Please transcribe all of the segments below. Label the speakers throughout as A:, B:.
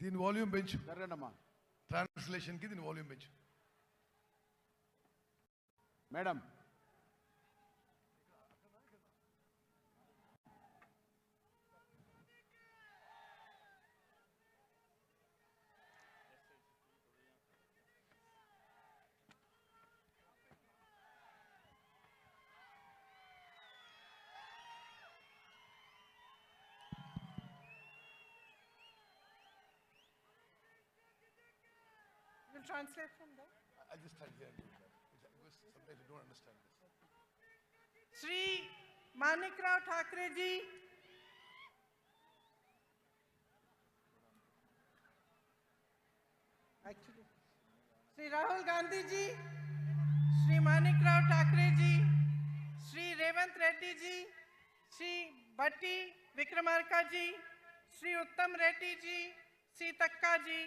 A: దీని వాల్యూమ్ పెంచు.
B: జరగండమ్మా.
A: ట్రాన్స్లేషన్ కి దీని వాల్యూమ్ పెంచు
B: madam.
C: Translate from there.
A: I just stand here and do that because sometimes you don't understand this.
C: Shri Manikrao Thakre ji, actually Shri Rahul Gandhi ji, Shri Manikrao Thakre ji, Shri Revant Reddy ji, Shri Bhatti Vikramarka ji, Shri Uttam Reddy ji, Shri Takka ji,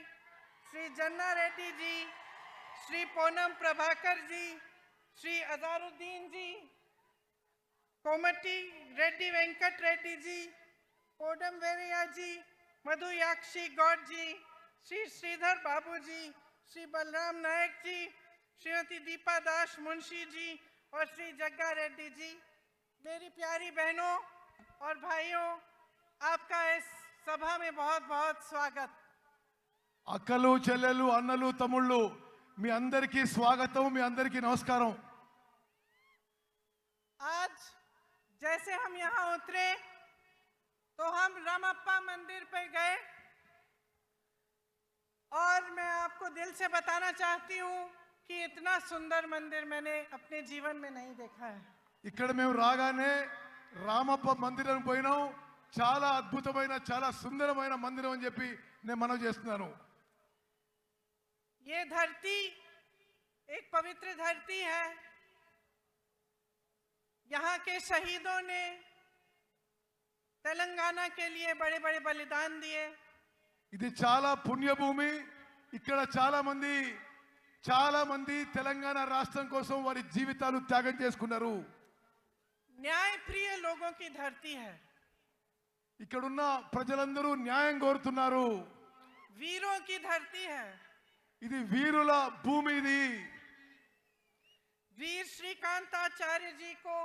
C: Shri जन्ना रेड्डी जी, श्री पूनम प्रभाकर जी, श्री अजहरुद्दीन जी, कोमटी Reddy Venkat Reddy ji, PODEM वेरिया जी, मधु याक्षी गौड जी, श्री श्रीधर बाबू जी, श्री बलराम नायक जी, श्रीमती दीपा दास मुंशी जी और श्री जग्गा रेड्डी जी। मेरी प्यारी बहनों और भाइयों, आपका इस सभा में बहुत बहुत स्वागत।
A: అక్కలు చెల్లెలు అన్నలు తమ్ముళ్ళు మీ అందరికీ స్వాగతం, మీ అందరికీ నమస్కారం।
C: आज जैसे हम यहाँ उतरे तो हम रामप्पा मंदिर पे गए और मैं आपको दिल से बताना चाहती हूँ कि इतना सुंदर मंदिर मैंने अपने जीवन में नहीं देखा है।
A: ఇక్కడ మేము రాగానే రామప్ప మందిరం పోయినాం, చాలా అద్భుతమైన చాలా సుందరమైన మందిరం అని చెప్పి నేను మనవి చేస్తున్నాను।
C: ये धरती एक पवित्र धरती है। यहाँ के शहीदों ने तेलंगाना के लिए बड़े बड़े बलिदान दिए।
A: ఇది చాలా పుణ్యభూమి, ఇక్కడ చాలా మంది తెలంగాణ రాష్ట్రం కోసం వారి జీవితాలు త్యాగం చేసుకున్నారు।
C: न्यायप्रिय लोगों की धरती है।
A: ఇక్కడున్న ప్రజలందరూ న్యాయం కోరుతున్నారు।
C: वीरों की धरती है।
A: ఇది వీరుల భూమి। ఇది
C: वीर श्रीकांताचार्य जी को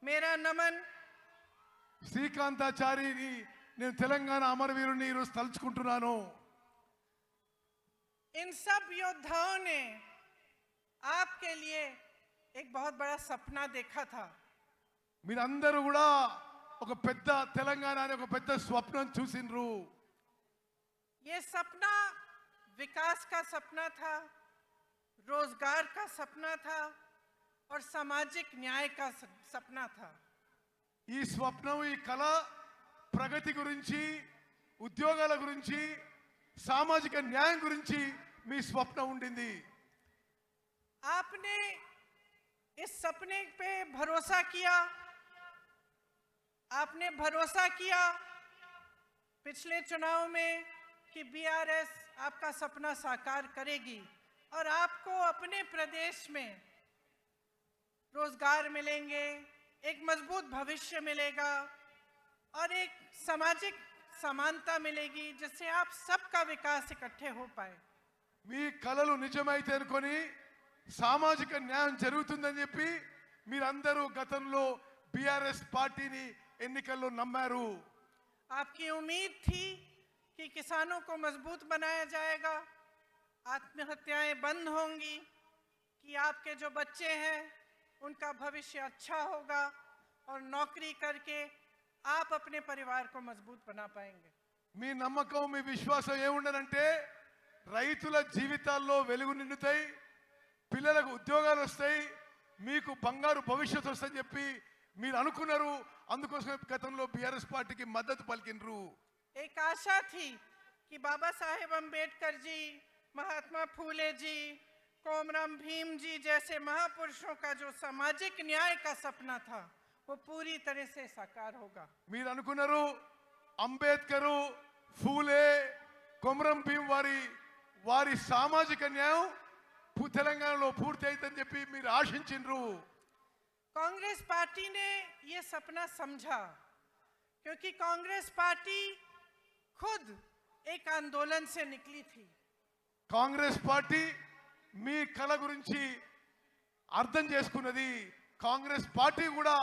C: मेरा नमन।
A: శ్రీకాంతాచార్యని నేను తెలంగాణ అమరవీరుని ఈరోజు తలుచుకుంటున్నాను।
C: इन सब योद्धाओं ने आपके लिए एक बहुत बड़ा सपना देखा था।
A: మీరందరూ కూడా ఒక పెద్ద తెలంగాణ అనే ఒక పెద్ద స్వప్నం చూసిండ్రు।
C: ये सपना विकास का सपना था, रोजगार का सपना था और सामाजिक न्याय का सपना था।
A: ఈ స్వప్నం, ఈ కళ ప్రగతి గురించి, ఉద్యోగాల గురించి, సామాజిక న్యాయం గురించి మీ స్వప్నం ఉండింది।
C: आपने इस सपने पे भरोसा किया। आपने भरोसा किया पिछले चुनाव में कि बीआरएस आपका सपना साकार करेगी और आपको अपने प्रदेश में रोजगार मिलेंगे, एक मजबूत भविष्य मिलेगा और एक सामाजिक समानता मिलेगी जिससे आप सबका विकास इकट्ठे हो पाए।
A: మీ కలలు నిజమైతే అనుకొని సామాజిక న్యాయం జరుగుతుందని చెప్పి మీరందరూ గతంలో బీఆర్ఎస్ పార్టీని ఎన్నికల్లో నమ్మారు।
C: आपकी उम्मीद थी कि किसानों को मजबूत बनाया जाएगा, आत्महत्याएं बंद होंगी, कि आपके जो बच्चे हैं उनका भविष्य अच्छा होगा और नौकरी करके आप अपने परिवार को मजबूत बना पाएंगे।
A: మీ నమ్మకం, మీ విశ్వాసం ఏముండనంటే రైతుల జీవితాల్లో వెలుగు నిండుతాయి, పిల్లలకు ఉద్యోగాలు వస్తాయి, మీకు బంగారు భవిష్యత్తు వస్తుందని చెప్పి మీరు అనుకున్నారు। అందుకోసం గతంలో బీఆర్ఎస్ పార్టీకి మద్దతు పలికినరు।
C: एक आशा थी कि बाबा साहेब अम्बेडकर जी, महात्मा फूले जी, कोमराम भीम जी जैसे महापुरुषों का जो सामाजिक न्याय का सपना था वो पूरी तरह से साकार होगा।
A: మీరు అనుకున్నారు అంబేద్కర్, ఫూలే, కొమరం భీం వారి సామాజిక న్యాయం తెలంగాణలో పూర్తి అవుతుందని చెప్పి మీరు ఆశించిండ్రు।
C: कांग्रेस पार्टी ने ये सपना समझा क्योंकि कांग्रेस पार्टी खुद एक आंदोलन से निकली थी।
A: కాంగ్రెస్ పార్టీ మీ కల గురించి అర్థం చేసుకున్నది కాంగ్రెస్ పార్టీ కూడా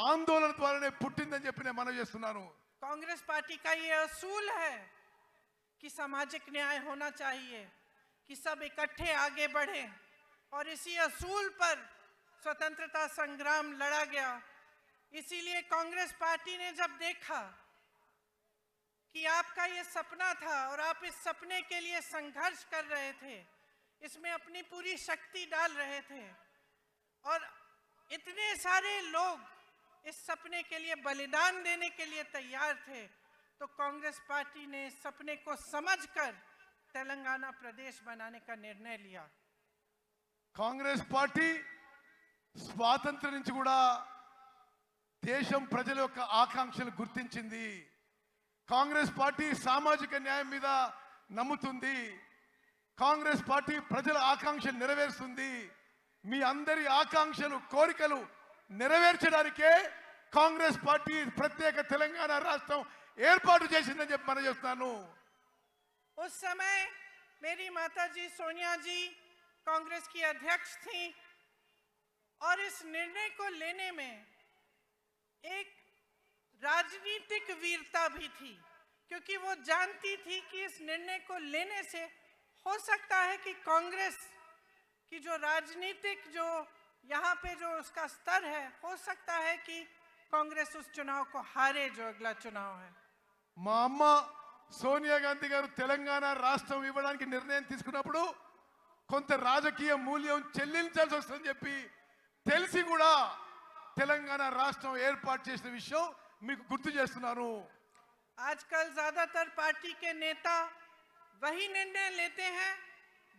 A: ఆందోళన ద్వారానే పుట్టిందని చెప్పి నేను మనవి చేస్తున్నాను.
C: कांग्रेस पार्टी का ये असूल है कि सामाजिक न्याय होना चाहिए, कि सब इकट्ठे आगे बढ़े, और इसी असूल पर स्वतंत्रता संग्राम लड़ा गया। इसीलिए कांग्रेस पार्टी ने जब देखा कि आपका ये सपना था और आप इस सपने के लिए संघर्ष कर रहे थे, इसमें अपनी पूरी शक्ति डाल रहे थे, और इतने सारे लोग इस सपने के लिए बलिदान देने के लिए तैयार थे, तो कांग्रेस पार्टी ने इस सपने को समझकर तेलंगाना प्रदेश बनाने का निर्णय लिया।
A: కాంగ్రెస్ పార్టీ స్వాతంత్ర్యం నుంచి కూడా దేశం ప్రజల యొక్క ఆకాంక్షలు గుర్తించింది. కాంగ్రెస్ పార్టీ సామాజిక న్యాయం మీద నమ్ముతుంది. కాంగ్రెస్ పార్టీ ప్రజల ఆకాంక్షలు నెరవేరుస్తుంది. మీ అందరి ఆకాంక్షలు కోరికలు నెరవేర్చడానికే కాంగ్రెస్ పార్టీ ప్రత్యేక తెలంగాణ రాష్ట్రం ఏర్పాటు చేసిందని చెప్పి మనం చేస్తున్నాను.
C: उस समय मेरी माताजी सोनिया जी कांग्रेस की अध्यक्ष थी, और इस निर्णय को लेने में एक राजनीतिक वीरता भी थी, क्योंकि वो जानती थी कि इस निर्णय को लेने से हो सकता है कि कांग्रेस की जो राजनीतिक जो यहाँ पे जो उसका स्तर है, हो सकता है कि कांग्रेस उस चुनाव को हारे जो अगला चुनाव है।
A: మా అమ్మ సోనియా గాంధీ గారు తెలంగాణ రాష్ట్రం ఇవ్వడానికి నిర్ణయం తీసుకున్నప్పుడు కొంత రాజకీయ మూల్యం చెల్లించాల్సి వస్తుందని చెప్పి తెలిసి కూడా తెలంగాణ రాష్ట్రం ఏర్పాటు చేసిన విషయం మీకు గుర్తు చేస్తున్నాను.
C: आजकल ज्यादातर पार्टी के नेता वही निर्णय लेते हैं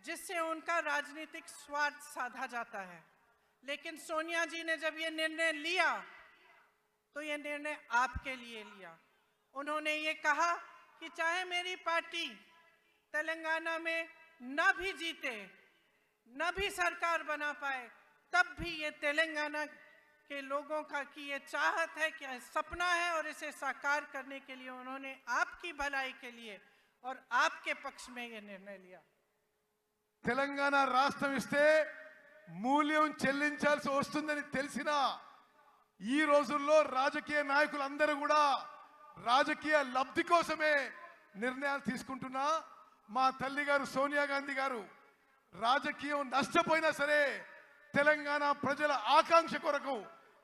C: जिससे उनका राजनीतिक स्वार्थ साधा जाता है, लेकिन सोनिया जी ने जब ये निर्णय लिया तो ये निर्णय आपके लिए लिया। उन्होंने ये कहा कि चाहे मेरी पार्टी तेलंगाना में न भी जीते, न भी सरकार बना पाए, तब भी ये तेलंगाना के लोगों का की ये चाहत है, कि सपना है, और इसे साकार करने के लिए उन्होंने आपकी भलाई के लिए और आपके पक्ष में ये निर्णय लिया।
A: తెలంగాణ రాష్ట్రం ఇస్తే మూల్యం చెల్లించాల్సి వస్తుందని తెలిసినా ఈ రోజుల్లో రాజకీయ నాయకులందరూ కూడా రాజకీయ లబ్ధి కోసమే నిర్ణయాలు తీసుకుంటున్నా మా తల్లి గారు సోనియా గాంధీ గారు రాజకీయం నష్టపోయినా సరే తెలంగాణ ప్రజల ఆకాంక్ష కొరకు,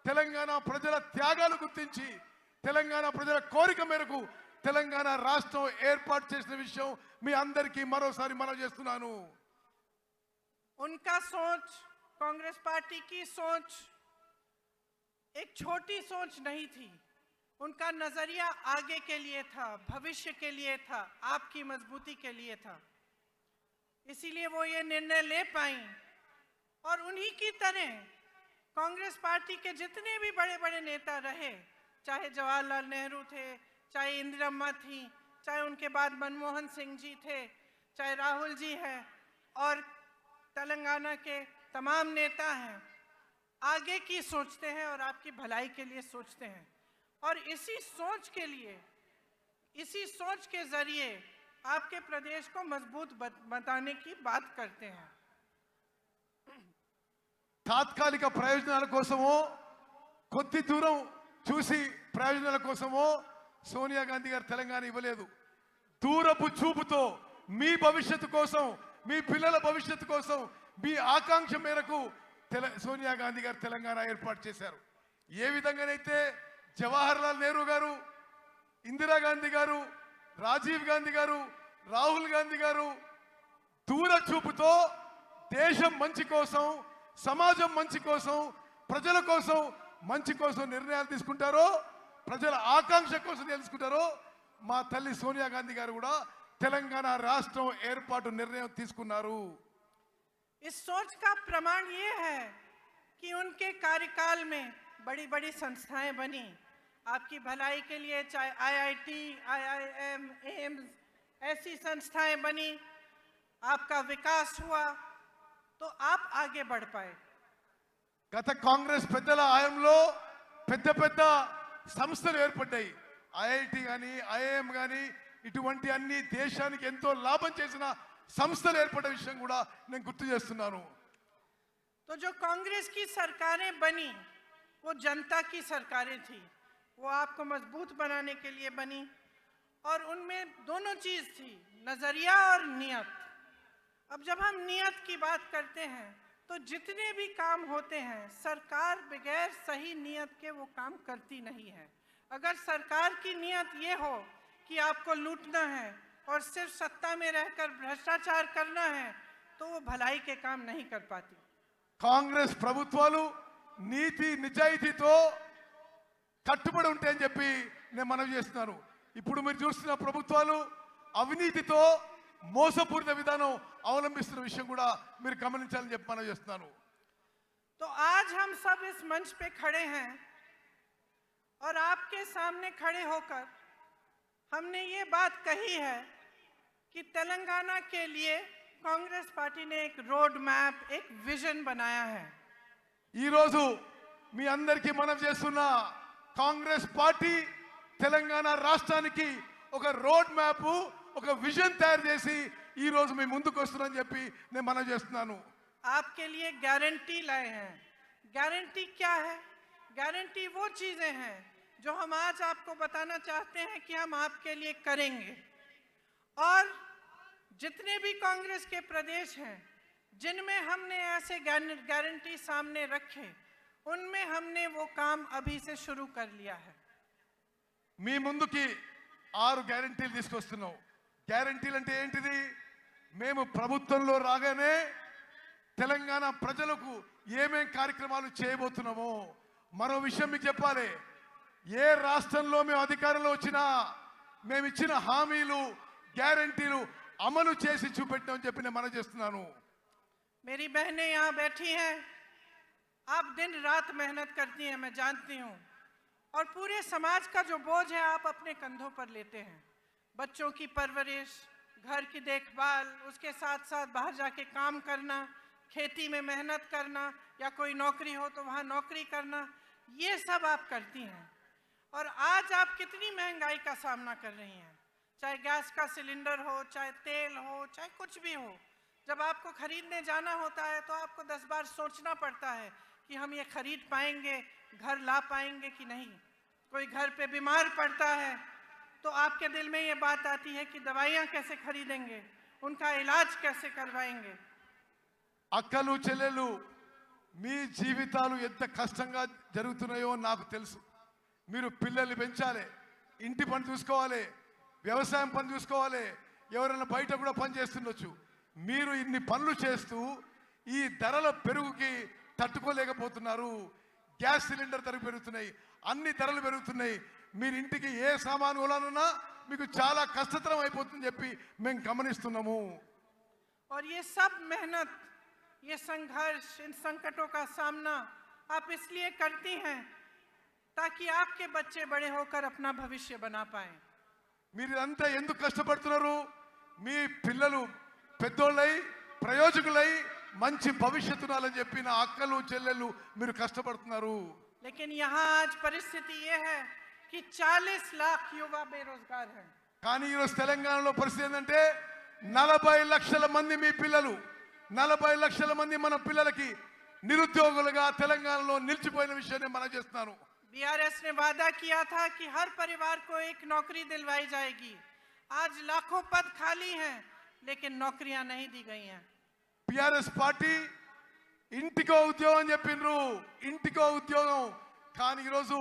A: తెలంగాణ ప్రజల త్యాగాలు గుర్తించి, తెలంగాణ ప్రజల కోరిక మేరకు తెలంగాణ రాష్ట్రం ఏర్పాటు చేసిన విషయం మీ అందరికీ మరోసారి మనవి చేస్తున్నాను.
C: उनका सोच, कांग्रेस पार्टी की सोच एक छोटी सोच नहीं थी। उनका नजरिया आगे के लिए था, भविष्य के लिए था, आपकी मजबूती के लिए था। इसीलिए वो ये निर्णय ले पाई, और उन्हीं की तरह कांग्रेस पार्टी के जितने भी बड़े बड़े नेता रहे, चाहे जवाहरलाल नेहरू थे, चाहे इंदिरम्मा थी, चाहे उनके बाद मनमोहन सिंह जी थे, चाहे राहुल जी हैं, और तेलंगाना के तमाम नेता हैं, आगे की सोचते हैं और आपकी भलाई के लिए सोचते हैं, और इसी सोच के लिए, इसी सोच के जरिए आपके प्रदेश को मजबूत बताने की बात करते हैं।
A: తాత్కాలిక ప్రయోజనాల కోసమో కొద్ది దూరం చూసి ప్రయోజనాల కోసమో సోనియా గాంధీ గారు తెలంగాణ ఇవ్వలేదు. దూరపు చూపుతో మీ భవిష్యత్తు కోసం, మీ పిల్లల భవిష్యత్తు కోసం, మీ ఆకాంక్ష మేరకు సోనియా గాంధీ గారు తెలంగాణ ఏర్పాటు చేశారు. ఏ విధంగానైతే జవహర్లాల్ నెహ్రూ గారు, ఇందిరాగాంధీ గారు, రాజీవ్ గాంధీ గారు, రాహుల్ గాంధీ గారు దూర చూపుతో దేశం మంచి కోసం, సమాజం మంచి కోసం, ప్రజల కోసం మంచి కోసం నిర్ణయాలు తీసుకుంటారో, ప్రజల ఆకాంక్ష కోసం తెలుసుకుంటారో, మా తల్లి సోనియా గాంధీ గారు కూడా తెలంగాణ రాష్ట్రం ఏర్పాటు నిర్ణయం తీసుకున్నారు.
C: इस सोच का प्रमाण ये है कि उनके कार्यकाल में बड़ी बड़ी संस्थाएं बनी आपकी भलाई के लिए, चाहे आईआईटी, आईआईएम, एम्स, ऐसी संस्थाएं बनी, आपका विकास हुआ, तो आप आगे बढ़ पाए।
A: గత కాంగ్రెస్ పెద్దల హయాంలో పెద్ద పెద్ద సంస్థలు ఏర్పడ్డాయి. ఐఐటి కానీ, ఐఐఎం కానీ, ఇటువంటి అన్ని దేశానికి ఎంతో లాభం చేసిన సంస్థలు ఏర్పడే విషయం కూడా నేను గుర్తు చేస్తున్నాను.
C: तो जो कांग्रेस की सरकारें बनी वो जनता की सरकारें थी, वो आपको मजबूत बनाने के लिए बनी और उनमें दोनों चीज थी, नजरिया और नियत। अब जब हम नियत की बात करते हैं तो जितने भी काम होते हैं सरकार बगैर सही नियत के वो काम करती नहीं है। अगर सरकार की नियत ये हो कि आपको लूटना है और सिर्फ सत्ता में रहकर भ्रष्टाचार करना है तो वो भलाई के काम नहीं कर पाती।
A: కాంగ్రెస్ ప్రభుత్వాలు నీతి నిజాయితీతో కట్టుబడి ఉంటాయని చెప్పి నేను మనవి చేస్తున్నాను. ఇప్పుడు మీరు చూస్తున్న ప్రభుత్వాలు అవినీతితో మోసపూరిత విధానం అవలంబిస్తున్న విషయం కూడా మీరు గమనించాలని చెప్పి మనవి చేస్తున్నాను.
C: तो आज हम सब इस मंच पे खड़े हैं और आपके सामने खड़े होकर हमने ये बात कही है कि तेलंगाना के लिए कांग्रेस पार्टी ने एक रोड मैप, एक विजन बनाया है।
A: ఈ రోజు మీ అందరికీ మనవి చేస్తున్నా, కాంగ్రెస్ పార్టీ తెలంగాణ రాష్ట్రానికి ఒక రోడ్ మ్యాప్, ఒక విజన్ తయారు చేసి ఈ రోజు మీ ముందుకు వస్తున్నారని చెప్పి నేను మనవి చేస్తున్నాను.
C: आपके लिए गारंटी लाए हैं। गारंटी क्या है? गारंटी वो चीजें हैं जो हम आज आपको बताना चाहते हैं कि हम आपके लिए करेंगे। और जितने भी कांग्रेस के प्रदेश हैं जिनमें हमने ऐसे गारंटी सामने रखे, उनमें हमने वो काम अभी से शुरू कर लिया है।
A: మీ ముందుకి 6 గ్యారెంటీలు తీసుకొస్తున్నాం. గ్యారెంటీలు అంటే ఏంటిది? మేము ప్రభుత్వంలో రాగానే తెలంగాణ ప్రజలకు ఏమేం కార్యక్రమాలు చేయబోతున్నామో. మరో విషయం మీకు చెప్పాలి, ఏ రాష్ట్రంలో మేము అధికారంలో వచ్చినా మేము ఇచ్చిన హామీలు గ్యారెంటీలు అమలు చేసి చూపెట్టామని చెప్పి నేను మనవి చేస్తున్నాను.
C: मेरी बहनें यहाँ बैठी हैं, आप दिन रात मेहनत करती हैं, मैं जानती हूँ, और पूरे समाज का जो बोझ है आप अपने कंधों पर लेते हैं। बच्चों की परवरिश, घर की देखभाल, उसके साथ साथ बाहर जाके काम करना, खेती में मेहनत करना, या कोई नौकरी हो तो वहाँ नौकरी करना, ये सब आप करती हैं। और आज आप कितनी महंगाई का सामना कर रही हैं, चाहे गैस का सिलेंडर हो, चाहे तेल हो, चाहे कुछ भी हो। जब आपको खरीदने जाना होता है तो आपको 10 बार सोचना पड़ता है कि हम ये खरीद पाएंगे, घर ला पाएंगे कि नहीं। कोई घर पे बीमार पड़ता है तो आपके दिल में ये बात आती है कि दवाइयाँ कैसे खरीदेंगे, उनका इलाज कैसे करवाएंगे।
A: అక్కలు చెల్లెలు, మీ జీవితాలు ఎంత కష్టంగా జరుగుతున్నాయో నాకు తెలుసు. మీరు పిల్లల్ని పెంచాలి, ఇంటి పని చూసుకోవాలి, వ్యవసాయం పని చూసుకోవాలి, ఎవరైనా బయట కూడా పని చేస్తుండొచ్చు. మీరు ఇన్ని పనులు చేస్తూ ఈ ధరల పెరుగుకి తట్టుకోలేకపోతున్నారు. గ్యాస్ సిలిండర్ ధరలు పెరుగుతున్నాయి, అన్ని ధరలు పెరుగుతున్నాయి. మీరు ఇంటికి ఏ సామాను కొనాలన్నా మీకు చాలా కష్టతరం అయిపోతుందని చెప్పి మేము గమనిస్తున్నాము.
C: और ये सब मेहनत, ये संघर्ष, इन संकटों का सामना आप इसलिए करती हैं ताकि आपके बच्चे बड़े होकर अपना भविष्य बना पाएं।
A: మీరు ఇదంతా ఎందుకు కష్టపడుతున్నారు? మీ పిల్లలు పెద్దోళ్ళై ప్రయోజకులై మంచి భవిష్యత్తు ఉండాలని చెప్పి నా అక్కలు చెల్లెళ్ళు మీరు కష్టపడుతున్నారు.
C: लेकिन यहाँ आज परिस्थिति ये है कि 40 लाख युवा बेरोजगार हैं।
A: కానీ ఈరోజు తెలంగాణలో పరిస్థితి ఏంటంటే 40 లక్షల మంది మీ పిల్లలు, 40 లక్షల మంది మన పిల్లలకి నిరుద్యోగులుగా తెలంగాణలో నిలిచిపోయిన విషయాన్ని మనం చేస్తున్నాను.
C: बीआरएस ने वादा किया था कि हर परिवार को एक नौकरी दिलवाई जाएगी। आज लाखों पद खाली हैं लेकिन नौकरियां नहीं दी गई हैं।
A: టిఆర్ఎస్ పార్టీ ఇంటికో ఉద్యోగం చెప్పిండ్రు, ఇంటికో ఉద్యోగం. కానీ ఈరోజు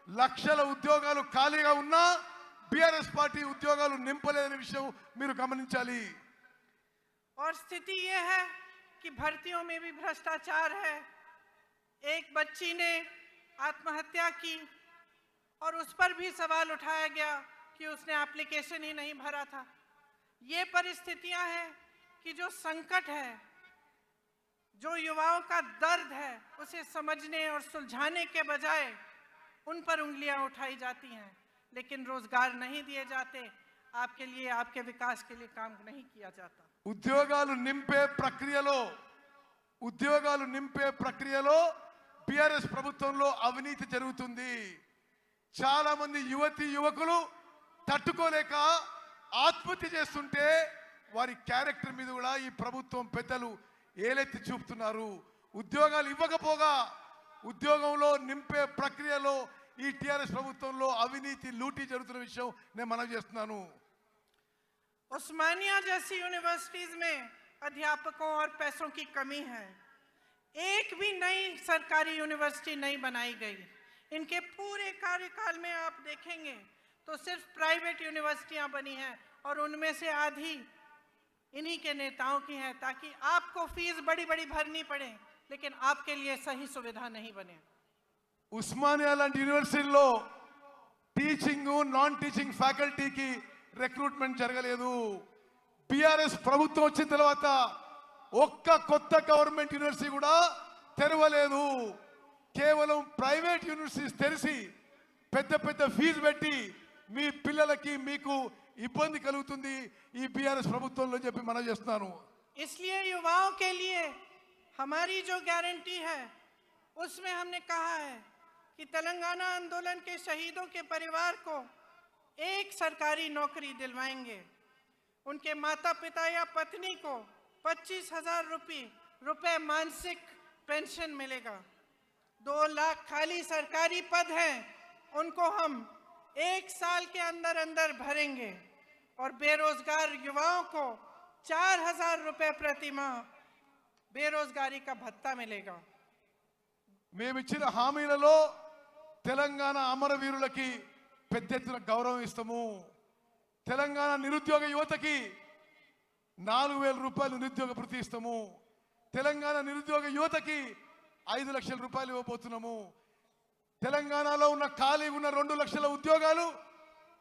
A: లక్షల ఉద్యోగాలు ఖాళీగా ఉన్నా బీఆర్ఎస్ పార్టీ ఉద్యోగాలు నింపలేదనే విషయం మీరు గమనించాలి.
C: और स्थिति ये है कि भर्तियों में भी भ्रष्टाचार है। एक बच्ची ने आत्महत्या की और उस पर भी सवाल उठाया गया कि उसने एप्लीकेशन ही नहीं भरा था। ये परिस्थितियां हैं कि जो संकट है, जो युवाओं का दर्द है, उसे समझने और सुलझाने के बजाय उन पर उंगलियां उठाई जाती हैं, लेकिन रोजगार नहीं दिए जाते, आपके लिए, आपके विकास के लिए काम नहीं किया जाता।
A: ఉద్యోగాలు నింపే ప్రక్రియలో బీఆర్ఎస్ ప్రభుత్వంలో అవినీతి జరుగుతుంది. చాలా మంది యువతి యువకులు తట్టుకోలేక ఆత్మహత్య చేస్తుంటే వారి క్యారెక్టర్ మీద కూడా ఈ ప్రభుత్వం పెద్దలు ఏలెత్తి చూపుతున్నారు. ఉద్యోగాలు ఇవ్వకపోగా ఉద్యోగంలో నింపే ప్రక్రియలో ఈ టిఆర్ఎస్ ప్రభుత్వంలో అవినీతి లూటీ జరుగుతున్న విషయం నేను మనవి చేస్తున్నాను.
C: उस्मानिया जैसी यूनिवर्सिटीज में अध्यापकों और पैसों की कमी है। एक भी नई सरकारी यूनिवर्सिटी नहीं बनाई गई। इनके पूरे कार्यकाल में आप देखेंगे तो सिर्फ प्राइवेट यूनिवर्सिटियां बनी हैं और उनमें से आधी इन्हीं के नेताओं की है, ताकि आपको फीस बड़ी बड़ी भरनी पड़े लेकिन आपके लिए सही सुविधा नहीं बने।
A: ఉస్మానియా లాంటి యూనివర్సిటీలో టీచింగ్ నాన్ టీచింగ్ ఫ్యాకల్టీకి రిక్రూట్మెంట్ జరగలేదు. బిఆర్ఎస్ ప్రభుత్వం వచ్చిన తర్వాత ఒక్క కొత్త గవర్నమెంట్ యూనివర్సిటీ కూడా తెరవలేదు. కేవలం ప్రైవేట్ యూనివర్సిటీస్ తెరిచి పెద్ద పెద్ద ఫీజు పెట్టి మీ పిల్లలకి మీకు ఇబ్బంది కలుగుతుంది ఈ బిఆర్ఎస్ ప్రభుత్వంలో చెప్పి మనం చేస్తున్నాను.
C: इसलिए युवाओं के लिए हमारी जो गारंटी है उसमें हमने कहा है कि तेलंगाना आंदोलन के शहीदों के परिवार को एक सरकारी नौकरी दिलवाएंगे। उनके माता पिता या पत्नी को 25,000 रुपए मासिक पेंशन मिलेगा। 2 लाख खाली सरकारी पद हैं, उनको हम 1 साल के अंदर अंदर भरेंगे और बेरोजगार युवाओं को 4,000 रुपए प्रति माह बेरोजगारी का भत्ता मिलेगा।
A: మేము ఇచ్చిన హామీలలో తెలంగాణ అమరవీరులకి పెద్ద ఎత్తున గౌరవం ఇస్తాము. తెలంగాణ నిరుద్యోగ యువతకి 4,000 రూపాయలు నిరుద్యోగ భృతి ఇస్తాము. తెలంగాణ నిరుద్యోగ యువతకి 5 లక్షల రూపాయలు ఇవ్వబోతున్నాము. తెలంగాణలో ఉన్న ఖాళీగా ఉన్న 2 లక్షల ఉద్యోగాలు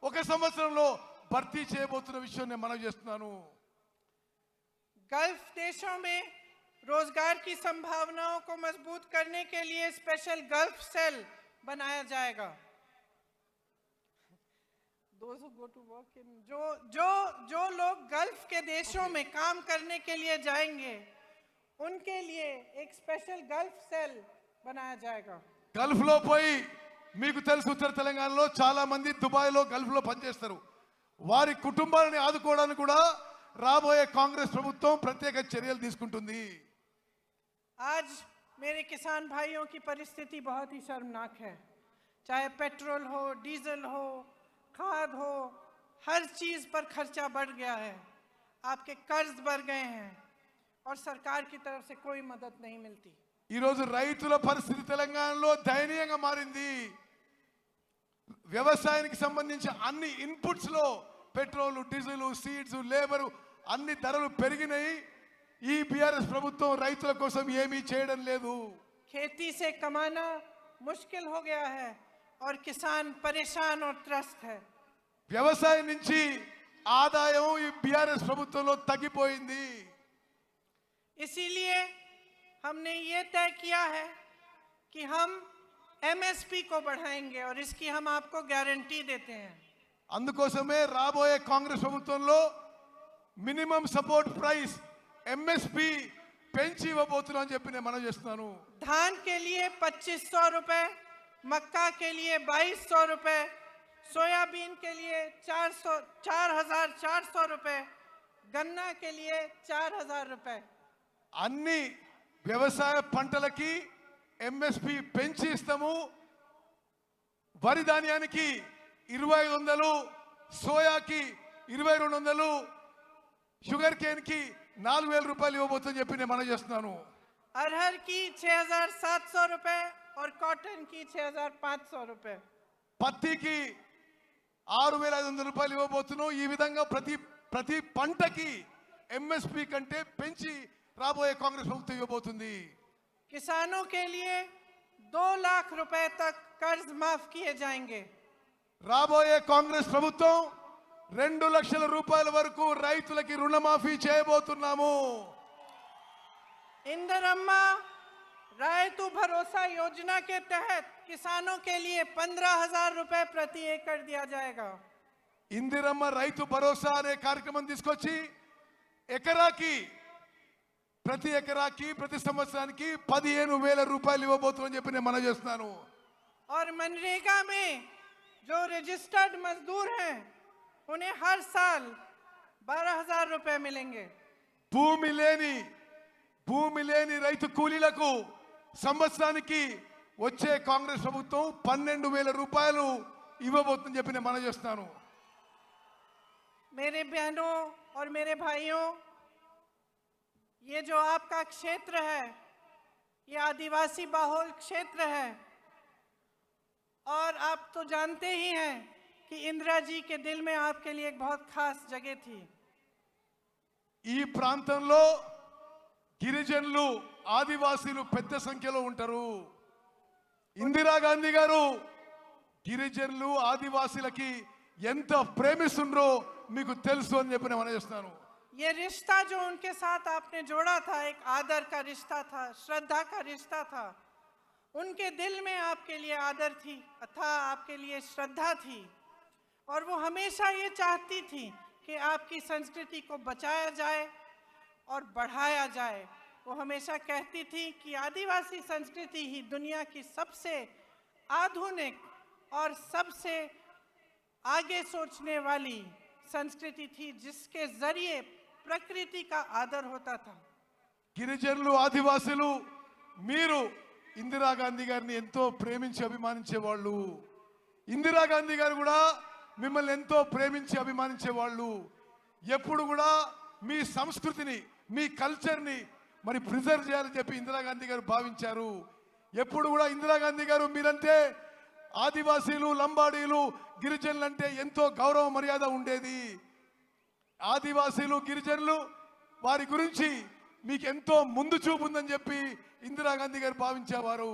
A: 1 సంవత్సరంలో భర్తీ చేయబోతున్న విషయం నేను మనవి చేస్తున్నాను.
C: गल्फ देशों में रोजगार की संभावनाओं को मजबूत करने के लिए स्पेशल गल्फ सेल बनाया जाएगा। जो लोग गल्फ के देशों में काम करने के लिए जाएंगे उनके लिए एक स्पेशल गल्फ सेल बनाया जाएगा।
A: గల్ఫ్ లో పోయి మీకు తెలుసు ఉత్తర తెలంగాణలో చాలా మంది దుబాయ్లో గల్ఫ్ లో పనిచేస్తారు. వారి కుటుంబాలను ఆదుకోవడానికి కూడా రాబోయే కాంగ్రెస్ ప్రభుత్వం ప్రత్యేక చర్యలు తీసుకుంటుంది.
C: आज मेरे किसान भाइयों की परिस्थिति बहुत ही शर्मनाक है। चाहे पेट्रोल हो, डीजल हो, खाद हो, हर चीज पर खर्चा बढ़ गया है। आपके कर्ज बढ़ गए हैं और सरकार की तरफ से कोई मदद नहीं मिलती।
A: ఈ రోజు రైతుల పరిస్థితి తెలంగాణలో దయనీయంగా మారింది. వ్యవసాయానికి సంబంధించి అన్ని ఇన్పుట్స్ లో పెట్రోల్, డీజిల్, సీడ్స్, లేబర్ అన్ని ధరలు పెరిగినాయి. ఈ బిఆర్ఎస్ ప్రభుత్వం రైతుల కోసం ఏమీ చేయడం లేదు.
C: खेती से कमाना मुश्किल हो गया है और किसान परेशान और त्रस्त है।
A: వ్యవసాయం నుంచి ఆదాయం ఈ బిఆర్ఎస్ ప్రభుత్వంలో తగ్గిపోయింది.
C: इसीलिए हमने ये तय किया है कि हम एमएसपी को बढ़ाएंगे और इसकी हम आपको गारंटी देते हैं।
A: అందుకోసమే రాబోయే కాంగ్రెస్ ప్రభుత్వంలో మినిమం సపోర్ట్ ప్రైస్ ఎంఎస్పి పెంచి ఇవ్వబోతున్నామని చెప్పి నేను మనవి చేస్తున్నాను.
C: धान के लिए 2,500 रुपए, मक्का के लिए 2,200 रुपए, सोयाबीन के लिए 4,400 रुपए, गन्ना के लिए 4,000 रुपए।
A: అన్ని వ్యవసాయ పంటలకి ఎంఎస్పి పెంచి ఇస్తాము. వరి ధాన్యానికి 2,500, సోయాకి 2,200, షుగర్ కేన్ కి 4,000 రూపాయలు ఇవ్వబోతుందని చెప్పి నేను మనవి చేస్తున్నాను.
C: अरहर की 6,700 रुपए और कॉटन की 6,500 रुपए।
A: పత్తికి 6,500 రూపాయలు ఇవ్వబోతున్నాం. ఈ విధంగా ప్రతి పంటకి ఎంఎస్పి కంటే పెంచి రాబోయే కాంగ్రెస్ ప్రభుత్వం ఇవ్వబోతుంది.
C: किसानों के लिए 2 लाख रुपए तक कर्ज माफ किए जाएंगे।
A: రాబోయే కాంగ్రెస్ ప్రభుత్వం 2 లక్షల రూపాయల వరకు రైతులకి రుణమాఫీ చేయబోతున్నాము.
C: इंदिरम्मा रायतु भरोसा योजना के तहत किसानों के लिए 15,000 रुपए प्रति एकड़ दिया जाएगा।
A: ఇందిరమ్మ రైతు భరోసా అనే కార్యక్రమం తీసుకొచ్చి ప్రతి ఎకరాకి ప్రతి సంవత్సరానికి 15,000 రూపాయలు ఇవ్వబోతుందని చెప్పి నేను మనవి చేస్తున్నాను.
C: और मनरेगा में जो रजिस्टर्ड मजदूर हैं उन्हें हर साल 12,000 रुपए मिलेंगे।
A: భూమి లేని రైతు కూలీలకు సంవత్సరానికి వచ్చే కాంగ్రెస్ ప్రభుత్వం 12,000 రూపాయలు ఇవ్వబోతుందని చెప్పి నేను మనవి చేస్తున్నాను.
C: मेरे बहनों और मेरे भाइयों, ये जो आपका क्षेत्र है, ये आदिवासी बहुल क्षेत्र है और आप तो जानते ही हैं कि इंदिरा जी के दिल में आपके लिए एक बहुत खास जगह थी।
A: ఈ ప్రాంతంలో గిరిజనులు ఆదివాసీలు పెద్ద సంఖ్యలో ఉంటారు. ఇందిరాగాంధీ గారు గిరిజనులు ఆదివాసీలకి ఎంత ప్రేమిస్తుండ్రో మీకు తెలుసు అని చెప్పి నేను మనవి చేస్తున్నాను.
C: ये रिश्ता जो उनके साथ आपने जोड़ा था, एक आदर का रिश्ता था, श्रद्धा का रिश्ता था। उनके दिल में आपके लिए आदर थी तथा आपके लिए श्रद्धा थी और वो हमेशा ये चाहती थी कि आपकी संस्कृति को बचाया जाए और बढ़ाया जाए। वो हमेशा कहती थी कि आदिवासी संस्कृति ही दुनिया की सबसे आधुनिक और सबसे आगे सोचने वाली संस्कृति थी, जिसके जरिए प्रकृति का आदर होता था।
A: గిరిజనులు ఆదివాసీలు మీరు ఇందిరాగాంధీ గారిని ఎంతో ప్రేమించి అభిమానించేవాళ్ళు. ఇందిరాగాంధీ గారు కూడా మిమ్మల్ని ఎంతో ప్రేమించి అభిమానించేవాళ్ళు. ఎప్పుడు కూడా మీ సంస్కృతిని మీ కల్చర్ని మరి ప్రిజర్వ్ చేయాలని చెప్పి ఇందిరాగాంధీ గారు భావించారు. ఎప్పుడు కూడా ఇందిరాగాంధీ గారు మీరంటే ఆదివాసీలు లంబాడీలు గిరిజనులు అంటే ఎంతో గౌరవ మర్యాద ఉండేది. ఆదివాసీలు గిరిజనులు వారి గురించి మీకు ఎంతో ముందు చూపు ఉందని చెప్పి ఇందిరాగాంధీ గారు భావించేవారు.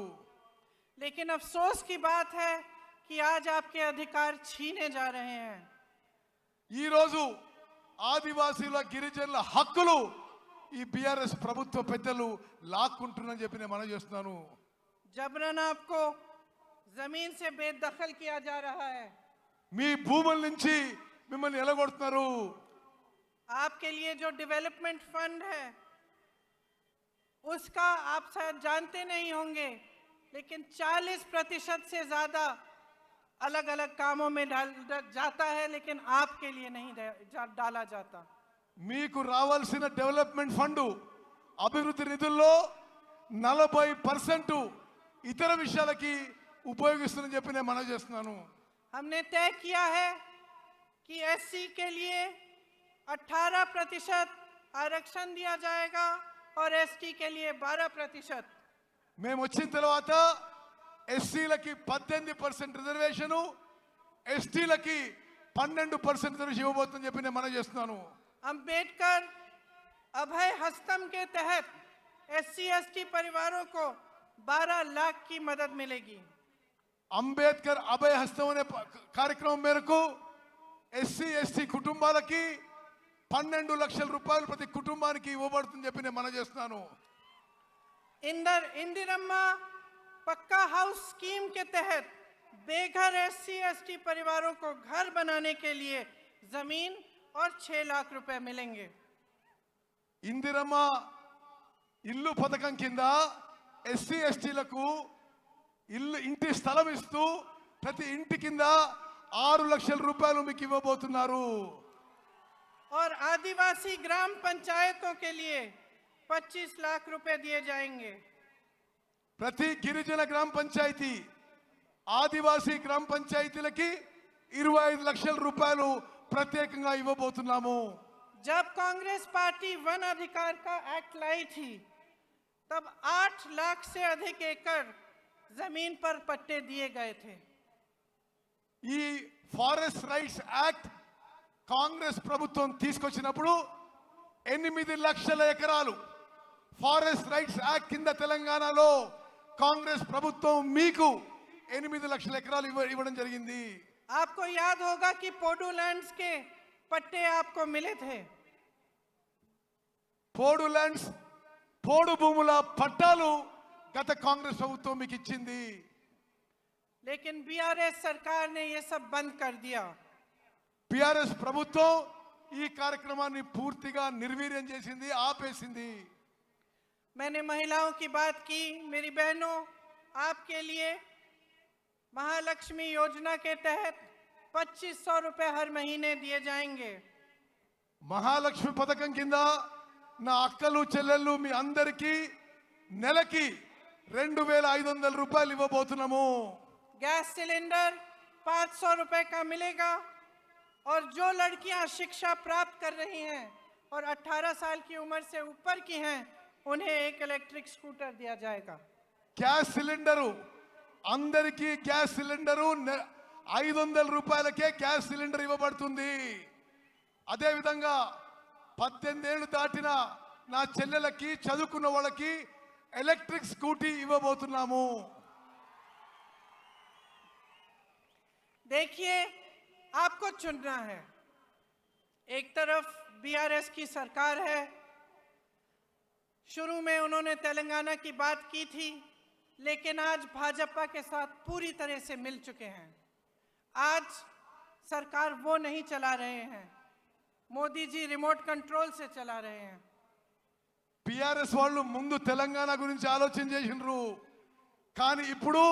C: लेकिन अफसोस की बात है कि आज आपके अधिकार छीने जा रहे हैं।
A: ఈ రోజు ఆదివాసీల గిరిజనుల హక్కులు ఈ బీఆర్ఎస్ ప్రభుత్వ పెద్దలు లాక్కుంటున్నారని చెప్పి నేను మనవి చేస్తున్నాను.
C: जबरन आपको जमीन से बेदखल किया जा रहा है।
A: మీ భూముల నుంచి మిమ్మల్ని ఎలగొడుతున్నారు.
C: आपके लिए जो डेवलपमेंट फंड है उसका आप शायद जानते नहीं होंगे, लेकिन 40% से ज्यादा अलग अलग कामों में जाता है, लेकिन आपके लिए नहीं डाला जाता।
A: మీకు రావాల్సిన డెవలప్మెంట్ ఫండ్ అభివృద్ధి నిధుల్లో 40% ఇతర విషయాలకి ఉపయోగిస్తుందని చెప్పి నేను మనవి చేస్తున్నాను.
C: हमने तय किया है कि एससी के लिए 18% आरक्षण दिया जाएगा और एसटी के लिए 12%।
A: మేము వచ్చిన తర్వాత ఎస్సీలకి 18% రిజర్వేషను, ఎస్టీలకి 12% రిజర్వేషన్ ఇవ్వబోతుందని చెప్పి నేను మనవి చేస్తున్నాను.
C: अंबेडकर अभय हस्तम के तहत एससी एसटी परिवारों को 12 लाख की मदद मिलेगी।
A: అంబేద్కర్ అభయ హస్తం అనే కార్యక్రమం మేరకు ఎస్సీ ఎస్టీ కుటుంబాలకి 12 లక్షల రూపాయలు ప్రతి కుటుంబానికి ఇవ్వబడుతుందని చెప్పి నేను మనవి చేస్తున్నాను.
C: इंदिरम्मा पक्का हाउस स्कीम के तहत बेघर एससी एसटी परिवारों को घर बनाने के लिए जमीन और 6 लाख रुपए मिलेंगे।
A: ఇందిరమ్మ ఇల్లు పథకం కింద ఎస్సీ ఎస్టీలకు ఇంటి స్థలం ఇస్తూ ప్రతి ఇంటి కింద 6 లక్షల రూపాయలు మీకు ఇవ్వబోతున్నారు.
C: और आदिवासी ग्राम पंचायतों के लिए 25 लाख रुपए दिए जाएंगे।
A: ప్రతి గిరిజన గ్రామ పంచాయతీ ఆదివాసీ గ్రామ పంచాయతీలకి 25 లక్షల రూపాయలు ప్రత్యేకంగా ఇవ్వబోతున్నాము.
C: जब कांग्रेस पार्टी वन अधिकार का एक्ट लाई थी, तब 8 लाख से अधिक एकड़ जमीन पर पट्टे दिए गए थे।
A: ఈ ఫారెస్ట్ రైట్స్ యాక్ట్ కాంగ్రెస్ ప్రభుత్వం తీసుకొచ్చినప్పుడు 8 లక్షల ఎకరాలు ఫారెస్ట్ రైట్స్ యాక్ట్ కింద తెలంగాణలో కాంగ్రెస్ ప్రభుత్వం మీకు 8 లక్షల ఎకరాలు ఇవ్వడం జరిగింది.
C: आपको याद होगा कि पोडू लैंड्स के पट्टे आपको मिले थे।
A: పోడు ల్యాండ్స్ పోడు భూముల పట్టాలు గత కాంగ్రెస్ ప్రభుత్వం మీకు ఇచ్చింది.
C: लेकिन बीआरएस सरकार ने ये सब बंद कर दिया।
A: బీఆర్ఎస్ ప్రభుత్వం ఈ కార్యక్రమాన్ని పూర్తిగా నిర్వీర్యం చేసింది, ఆపేసింది.
C: मैंने महिलाओं की बात की। मेरी बहनों, आपके लिए महालक्ष्मी योजना के तहत 2500 रुपए हर महीने दिए जाएंगे।
A: మహాలక్ష్మి పథకం కింద నా అక్కలు చెల్లెళ్ళు మీ అందరికీ నెలకి 2500 రూపాయలు ఇవ్వబోతున్నాము।
C: गैस सिलेंडर 500 रुपए का मिलेगा और जो लड़कियां शिक्षा प्राप्त कर रही हैं और 18 साल की उम्र से ऊपर की हैं उन्हें एक इलेक्ट्रिक स्कूटर दिया जाएगा।
A: గ్యాస్ సిలిండరు అందరికీ గ్యాస్ సిలిండరు 500 రూపాయలకే గ్యాస్ సిలిండర్ ఇవ్వబడుతుంది। అదే విధంగా 18 ఏళ్ళు దాటిన నా చెల్లెలకి చదువుకున్న వాళ్ళకి ఎలక్ట్రిక్ స్కూటీ ఇవ్వబోతున్నాము।
C: देखिए, आपको चुनना है। एक तरफ बीआरएस की सरकार है। शुरू में उन्होंने तेलंगाना की बात की थी, लेकिन आज भाजपा के साथ पूरी तरह से मिल चुके हैं। आज सरकार वो नहीं चला रहे हैं, मोदी जी रिमोट कंट्रोल से चला रहे हैं।
A: బిఆర్ఎస్ వాళ్ళు ముందు తెలంగాణ గురించి ఆలోచన చేసినారు, కానీ ఇప్పుడు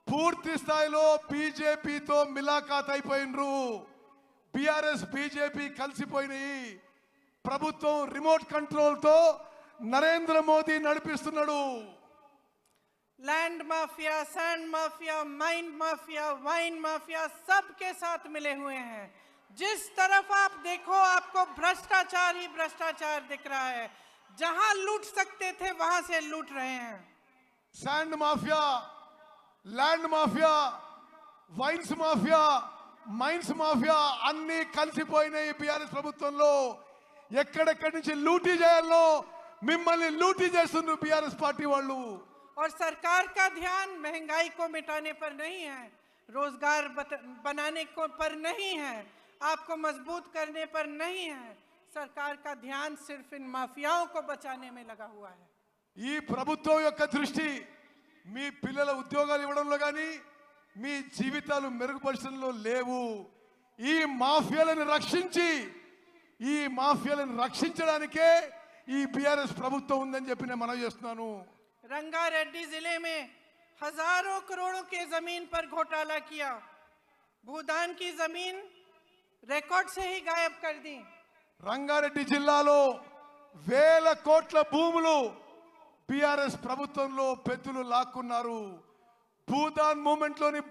A: పూర్తి స్థాయిలో బీజేపీతో మిలాఖాత్ అయిపోయినరు। బిఆర్ఎస్ బీజేపీ కలిసిపోయినాయి। ప్రభుత్వం రిమోట్ కంట్రోల్తో నరేంద్ర మోదీ నడిపిస్తున్నాడు।
C: Land mafia, sand mafia, mine mafia, wine mafia सबके साथ मिले हुए हैं। जिस तरफ आप देखो आपको भ्रष्टाचार ही भ्रष्टाचार दिख रहा है। जहां लूट सकते थे वहां से लूट रहे हैं।
A: Sand mafia, land mafia, wines mafia, mines mafia అన్ని కలిసిపోయినాయి బీఆర్ఎస్ ప్రభుత్వంలో। ఎక్కడెక్కడి నుంచి లూటీ చేయాలో మిమ్మల్ని లూటీ చేస్తున్నారు బీఆర్ఎస్ పార్టీ వాళ్ళు।
C: और सरकार का ध्यान महंगाई को मिटाने पर नहीं है, रोजगार बनाने को पर नहीं है, आपको मजबूत करने पर नहीं है। सरकार का ध्यान सिर्फ इन माफियाओं को बचाने में लगा हुआ है।
A: ఈ ప్రభుత్వం యొక్క దృష్టి మీ పిల్లల ఉద్యోగాలు ఇవ్వడంలో కానీ మీ జీవితాలు మెరుగుపరచడంలో లేవు। ఈ మాఫియాలను రక్షించడానికే ఈ బీఆర్ఎస్ ప్రభుత్వం ఉందని చెప్పి నేను మనవి చేస్తున్నాను।
C: रंगारेड्डी जिले में हजारों करोड़ों के जमीन पर घोटाला किया। भूदान की जमीन रिकॉर्ड से ही गायब कर दी।
A: రంగారెడ్డి జిల్లాలో వేల కోట్ల భూములు బీఆర్ఎస్ ప్రభుత్వంలో పెద్దలు లాక్కున్నారు। భూదాన్ మూమెంట్లోని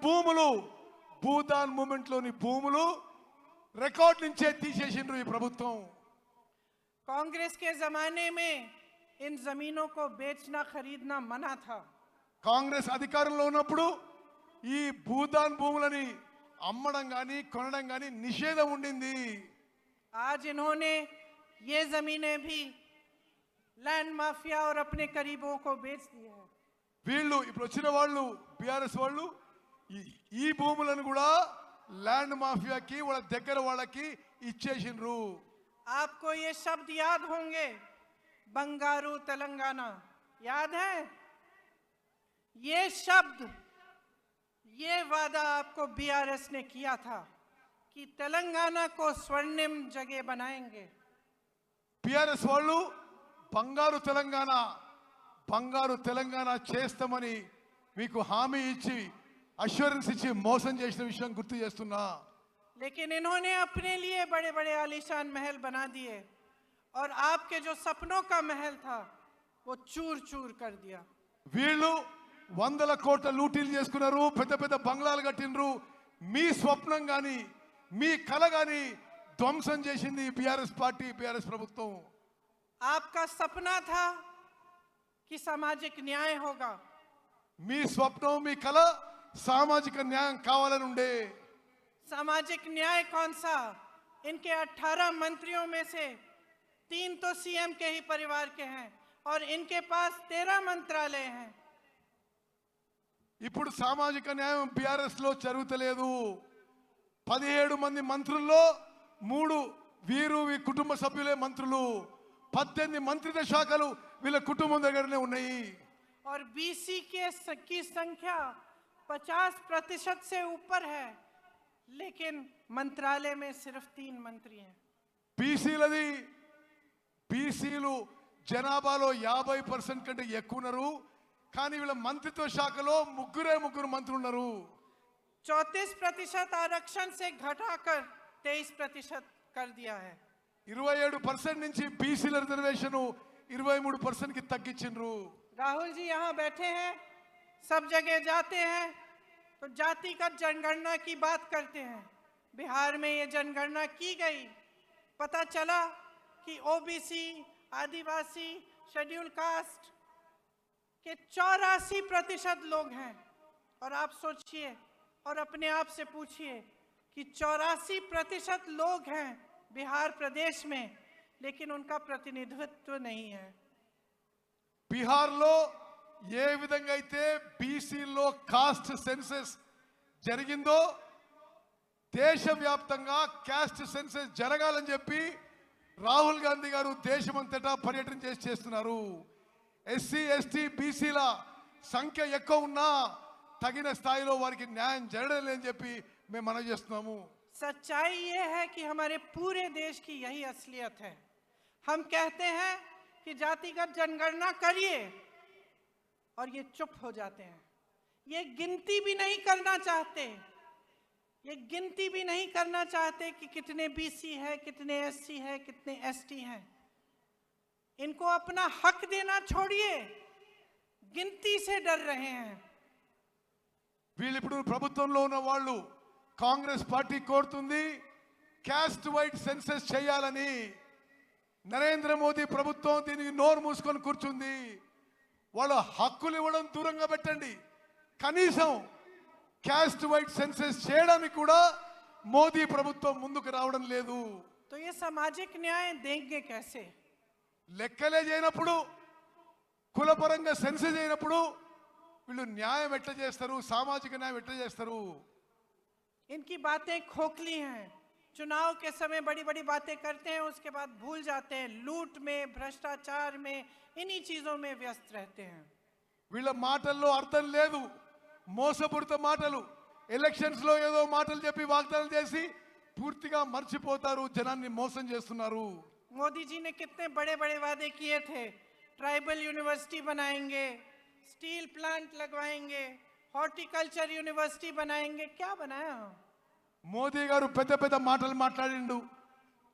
A: భూములు రికార్డ్ నుంచే తీసేసిండ్రు ఈ ప్రభుత్వం।
C: कांग्रेस के जमाने में इन जमीनों को बेचना खरीदना मना था।
A: కాంగ్రెస్ అధికారంలో ఉన్నప్పుడు ఈ భూదాన్ భూములని అమ్మడం గాని కొనడం గాని నిషేధం ఉండింది।
C: आज इन्होंने ये जमीनें भी लैंड माफिया और अपने करीबों को बेच दी है।
A: వీళ్ళు ఇప్పుడు వచ్చిన వాళ్ళు బీఆర్ఎస్ వాళ్ళు ఈ భూములను కూడా ల్యాండ్ మాఫియాకి వాళ్ళ దగ్గర వాళ్ళకి ఇచ్చేసిండ్రు।
C: आपको ये शब्द याद होंगे, बंगारू तेलंगाना, याद है? ये शब्द, ये वादा आपको बीआरएस ने किया था कि तेलंगाना को स्वर्णिम जगह बनाएंगे।
A: బీఆర్ఎస్ వాళ్ళు బంగారు తెలంగాణ చేస్తామని మీకు హామీ ఇచ్చి అష్యూరెన్స్ ఇచ్చి మోసం చేసిన విషయం గుర్తు చేస్తున్నా।
C: लेकिन इन्होंने अपने लिए बड़े बड़े आलीशान महल बना दिए और आपके जो सपनों का महल था वो चूर चूर कर दिया।
A: వీళ్ళు 100 కోట్ల లూటీలు చేసుకున్నారు, పెద్ద పెద్ద బంగ్లాలు కట్టినరు। మీ స్వప్నం గాని మీ కల గాని ధ్వంసం చేసింది బీఆర్ఎస్ పార్టీ, బీఆర్ఎస్ ప్రభుత్వం।
C: आपका सपना था कि सामाजिक न्याय होगा।
A: మీ స్వప్నం మీ కల సామాజిక న్యాయం కావాలని ఉండే।
C: सामाजिक न्याय कौन सा? इनके 18 मंत्रियों में से 3 तो सीएम के ही परिवार के हैं और इनके पास 13 मंत्रालय हैं।
A: ఇప్పుడు సామాజిక న్యాయం బీఆర్ఎస్ లో జరుగుతలేదు। 17 మంది మంత్రుల్లో 3 వీరు కుటుంబ సభ్యులే మంత్రులు। 18 మంత్రిత్వ శాఖలు వీళ్ళ కుటుంబం దగ్గరనే ఉన్నాయి।
C: और बीसी की संख्या 50% से ऊपर है, लेकिन मंत्रालय में सिर्फ 3 मंत्री हैं। బీసీలు జనాభాలో 50% కంటే ఎక్కువ ఉన్నారు, కానీ వీళ్ళ మంత్రిత్వ శాఖలో ముగ్గురు మంత్రులు ఉన్నారు। 34% आरक्षण से घटाकर 23% कर दिया है।
A: 27% నుంచి బీసీల రిజర్వేషన్ 23% కి తగ్గించిండ్రు.
C: राहुल जी यहाँ बैठे हैं, सब जगह जाते हैं तो जातिगत जनगणना की बात करते हैं। बिहार में ये जनगणना की गई, पता चला कि ओबीसी, आदिवासी, शेड्यूल कास्ट के 84% लोग हैं। और आप सोचिए और अपने आप से पूछिए कि 84% लोग हैं बिहार प्रदेश में, लेकिन उनका प्रतिनिधित्व नहीं है।
A: బీహార్లో ఏ విధంగా అయితే బీసీలో కాస్ట్ సెన్సస్ జరిగిందో దేశవ్యాప్తంగా కాస్ట్ సెన్సస్ జరగాలని చెప్పి రాహుల్ గాంధీ గారు దేశమంతటా పర్యటన చేస్తున్నారు. ఎస్సీ ఎస్టీ బీసీల సంఖ్య ఎక్కువ ఉన్నా తగిన స్థాయిలో వారికి న్యాయం జరగడం లేదని చెప్పి మేము మనవి చేస్తున్నాము.
C: सच्चाई ये है कि हमारे पूरे देश की यही असलियत है। हम कहते हैं कि जातिगत जनगणना करिए और ये चुप हो जाते हैं। ये गिनती भी नहीं करना चाहते, ये गिनती भी नहीं करना चाहते कि कितने बीसी है, कितने एससी है, कितने एसटी हैं। इनको अपना हक देना छोड़िए, गिनती से डर रहे हैं।
A: వీళ్ళు ఇప్పుడు ప్రభుత్వంలో ఉన్న వాళ్ళు కాంగ్రెస్ పార్టీ కోరుతుంది క్యాస్ట్ వైడ్ సెన్సస్ చేయాలని. నరేంద్ర మోదీ ప్రభుత్వం దీనికి నోరు మూసుకొని కూర్చుంది. వాళ్ళ హక్కులు ఇవ్వడం దూరంగా పెట్టండి, కనీసం క్యాస్ట్ వైడ్ సెన్సస్ చేయడానికి కూడా మోదీ ప్రభుత్వం ముందుకు రావడం లేదు.
C: तो ये सामाजिक न्याय देंगे कैसे?
A: లెక్కలే చేయనప్పుడు, కులపరంగా సెన్సస్ చేయనప్పుడు వీళ్ళు న్యాయం ఎట్లా చేస్తారు, సామాజిక న్యాయం ఎట్లా చేస్తారు?
C: इनकी बातें खोखली हैं। चुनाव के समय बड़ी बड़ी बातें करते हैं, उसके बाद भूल जाते हैं। लूट में, भ्रष्टाचार में, इन्हीं चीजों में व्यस्त रहते हैं।
A: వీళ్ళ మాటల్లో అర్థం లేదు, మోసపూరిత మాటలు. ఎలక్షన్స్ లో ఏదో మాటలు చెప్పి వాగ్దానాలు చేసి పూర్తిగా మర్చిపోతారు, జనాన్ని మోసం చేస్తున్నారు.
C: मोदी जी ने कितने बड़े बड़े वादे किए थे। ट्राइबल यूनिवर्सिटी बनाएंगे, स्टील प्लांट लगवाएंगे, हॉर्टिकल्चर यूनिवर्सिटी बनाएंगे। क्या बनाया?
A: మోదీ గారు పెద్ద పెద్ద మాటలు మాట్లాడిండు.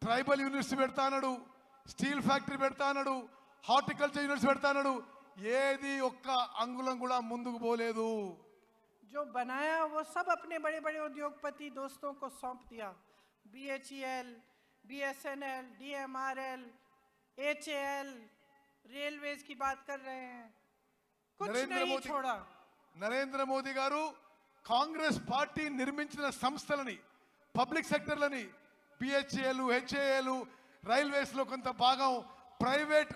A: ట్రైబల్ యూనివర్సిటీ పెడతానడు, స్టీల్ ఫ్యాక్టరీ పెడతానడు, హార్టికల్చర్ యూనివర్సిటీ పెడతానడు. ఏది ఒక్క అంగుళం కూడా ముందుకు పోలేదు.
C: जो बनाया वो सब अपने बड़े बड़े उद्योगपति दोस्तों को सौंप दिया। BHEL, BSNL, DMRL, HAL, railways की बात कर रहे हैं, कुछ नहीं छोड़ा।
A: నరేంద్ర మోదీ గారు కాంగ్రెస్ పార్టీ నిర్మించిన సంస్థలని, పబ్లిక్ సెక్టర్లని, బిహెచ్ఏలు, హెచ్ఏఎలు, రైల్వేస్ లో కొంత భాగం ప్రైవేట్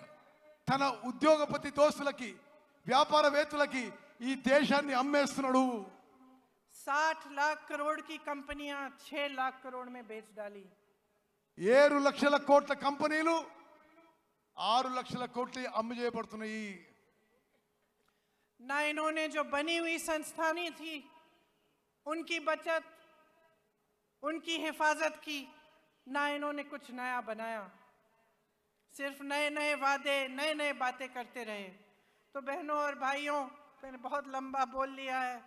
A: తన ఉద్యోగపతి దోస్తులకి, వ్యాపారవేత్తలకి ఈ దేశాన్ని అమ్మేస్తున్నాడు.
C: 60 लाख करोड़ की कंपनियां 6 लाख करोड़ में बेच डाली।
A: 7 లక్షల కోట్ల కంపెనీలు 6 లక్షల కోట్లు అమ్ము చేయబడుతున్నాయి.
C: ना इन्होंने जो बनी हुई संस्थानें थी उनकी बचत, उनकी हिफाजत की, ना इन्होंने कुछ नया बनाया। सिर्फ नए नए वादे, नए नए बातें करते रहे। तो बहनों और भाइयों, मैंने बहुत लंबा बोल लिया है,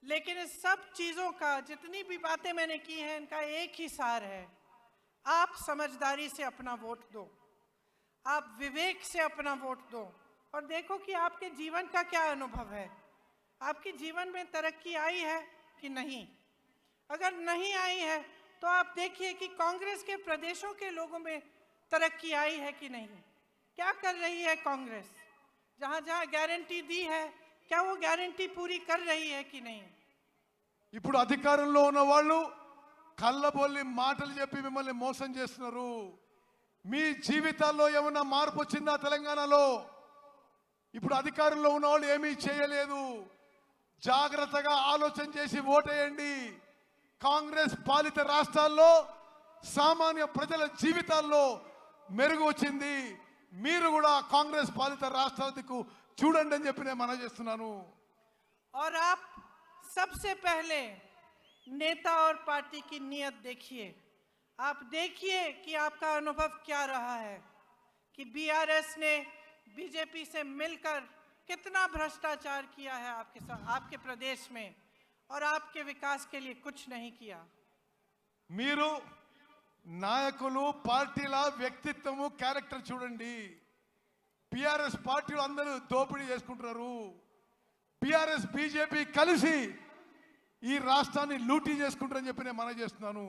C: लेकिन इस सब चीज़ों का, जितनी भी बातें मैंने की हैं, इनका एक ही सार है। आप समझदारी से अपना वोट दो, आप विवेक से अपना वोट दो और देखो कि आपके जीवन का क्या अनुभव है। आपके जीवन में तरक्की आई है कि नहीं? अगर नहीं आई है तो आप देखिए कि कांग्रेस के प्रदेशों के लोगों में तरक्की आई है कि नहीं। क्या कर रही है कांग्रेस? जहाँ जहाँ गारंटी दी है, क्या वो गारंटी पूरी कर रही है कि नहीं?
A: ఇప్పుడు అధికారంలో ఉన్న వాళ్ళు కళ్ళబొల్లి మాటలు చెప్పి మిమ్మల్ని మోసం చేస్తున్నారు. మీ జీవితాల్లో ఏమైనా మార్పు వచ్చిందా తెలంగాణలో? ఇప్పుడు అధికారంలో ఉన్న వాళ్ళు ఏమీ చేయలేదు. జాగ్రత్తగా ఆలోచన చేసి ఓటేయండి. కాంగ్రెస్ పాలిత రాష్ట్రాల్లో సామాన్య ప్రజల జీవితాల్లో మెరుగు వచ్చింది. మీరు కూడా కాంగ్రెస్ పాలిత రాష్ట్రాలకు చూడండి అని చెప్పి నేను మనవి చేస్తున్నాను.
C: और आप सबसे पहले नेता और पार्टी की नीयत देखिए। आप देखिए कि आपका अनुभव क्या रहा है, कि बीआरएस ने बीजेपी से मिलकर कितना भ्रष्टाचार किया है आपके प्रदेश में। और आपके विकास के लिए कुछ नहीं किया।
A: మీరు నాయకులు పార్టీల వ్యక్తిత్వము క్యారెక్టర్ చూడండి. పిఆర్ఎస్ పార్టీలు అందరూ దోపిడీ చేసుకుంటున్నారు. పిఆర్ఎస్ బీజేపీ కలిసి ఈ రాష్ట్రాన్ని లూటీ చేసుకుంటారని చెప్పి నేను మనవి చేస్తున్నాను.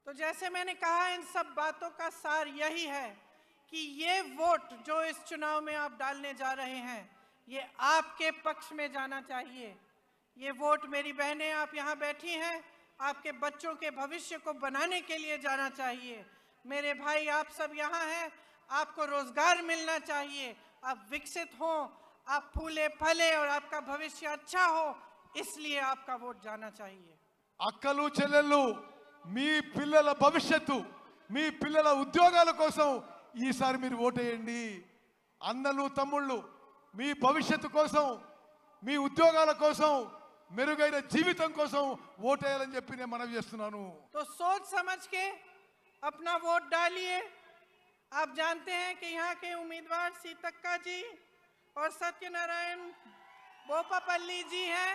C: तो जैसे मैंने कहा, इन सब बातों का सार यही है कि ये वोट जो इस चुनाव में आप डालने जा रहे हैं, ये आपके पक्ष में जाना चाहिए। ये वोट, मेरी बहनें आप यहाँ बैठी हैं, आपके बच्चों के भविष्य को बनाने के लिए जाना चाहिए। मेरे भाई आप सब यहाँ हैं, आपको रोजगार मिलना चाहिए, आप विकसित हों, आप फूले फले और आपका भविष्य अच्छा हो, इसलिए आपका वोट जाना चाहिए।
A: అక్కలు చెల్లెళ్ళు, మీ పిల్లల భవిష్యత్తు, మీ పిల్లల ఉద్యోగాల కోసం ఈసారి మీరు ఓటేయండి. అన్నలు తమ్ముళ్ళు, మీ భవిష్యత్తు కోసం, మీ ఉద్యోగాల కోసం, మెరుగైన జీవితం కోసం ఓటేయాలని చెప్పి నేను మనవి చేస్తున్నాను.
C: तो सोच समझ के अपना वोट डालिए। आप जानते हैं कि यहाँ के उम्मीदवार सीतक्का जी और सत्यनारायण बोपापल्ली जी हैं।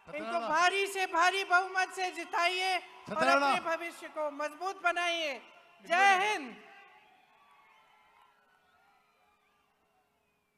C: इनको भारी से भारी बहुमत से जिताइए और अपने भविष्य को मजबूत बनाइए।